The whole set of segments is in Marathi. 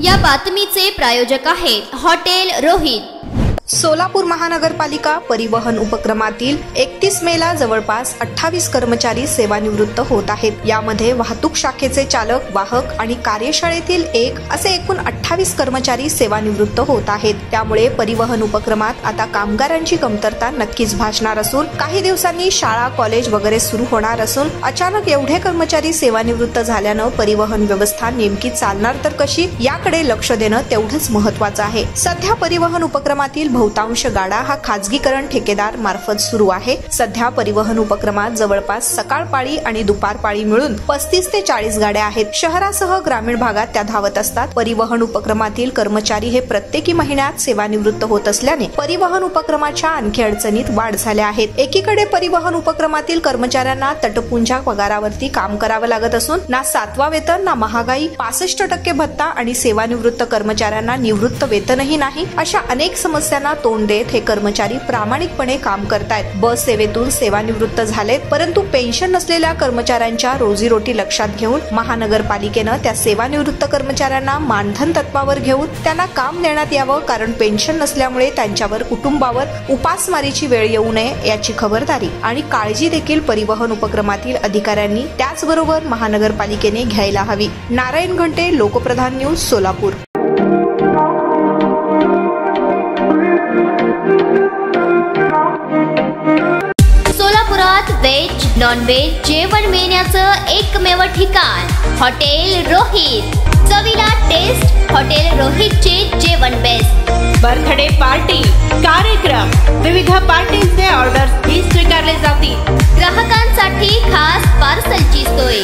या बातमीचे प्रायोजक आहेत हॉटेल रोहित। सोलापूर महानगरपालिका परिवहन उपक्रमातील 31 मेला जवळपास 28 कर्मचारी सेवानिवृत्त होत आहेत। यामध्ये वाहतूक शाखेचे चालक, वाहक आणि कार्यशाळेतील असे एकूण 28 कर्मचारी सेवानिवृत्त होत आहेत। त्यामुळे परिवहन उपक्रमात आता कामगारांची कमतरता नक्कीच भासणार असून काही दिवसांनी शाळा, कॉलेज वगैरे सुरू होणार असून अचानक एवढे कर्मचारी सेवानिवृत्त झाल्यानं परिवहन व्यवस्था नेमकी चालणार तर कशी याकडे लक्ष देणं तेवढंच महत्त्वाचं आहे। सध्या परिवहन उपक्रमातील बहुतांश गाडा हा खाजगीकरण ठेकेदार मार्फत सुरू आहे। सध्या परिवहन उपक्रमात जवळपास सकाळ पाळी आणि दुपार पाळी मिळून 35 ते 40 गाड्या आहेत। शहरासह ग्रामीण भागात त्या धावत असतात। परिवहन उपक्रमातील कर्मचारी हे प्रत्येकी महिन्यात सेवानिवृत्त होत असल्याने परिवहन उपक्रमाच्या आणखी अडचणीत वाढ झाल्या आहेत। एकीकडे परिवहन उपक्रमातील कर्मचाऱ्यांना तटपुंजा पगारावरती काम करावं लागत असून ना 7वा वेतन, ना महागाई, 65% भत्ता आणि सेवानिवृत्त कर्मचाऱ्यांना निवृत्त वेतनही नाही। अशा अनेक समस्या तोंड देत हे कर्मचारी प्रामाणिकपणे काम करतायत। बस सेवेतून सेवानिवृत्त झालेत, परंतु पेन्शन नसलेल्या कर्मचाऱ्यांच्या रोजीरोटी लक्षात घेऊन महानगरपालिकेनं त्या सेवानिवृत्त कर्मचाऱ्यांना मानधन तत्वावर घेऊन त्यांना काम देण्यात यावं, कारण पेन्शन नसल्यामुळे त्यांच्यावर कुटुंबावर उपासमारीची वेळ येऊ नये याची खबरदारी आणि काळजी देखील परिवहन उपक्रमातील अधिकाऱ्यांनी त्याचबरोबर महानगरपालिकेने घ्यायला हवी। नारायण घंटे, लोकप्रधान न्यूज, सोलापूर। सोलापुरात व्हेज, नॉन व्हेज जेवण मिळण्याचं एकमेव ठिकाण हॉटेल रोहित। चवीला टेस्ट, हॉटेल रोहितचे जेवण बेस्ट। बर्थडे पार्टी, कार्यक्रम, विविध पार्टींचे ऑर्डर्स ही स्वीकारले जातील। ग्राहकांसाठी खास पार्सलची सोय।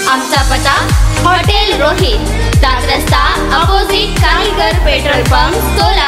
आमचा पत्ता हॉटेल रोहित, 7 रस्ता अपोजिट कारीगर पेट्रोल पंप, सोलापूर।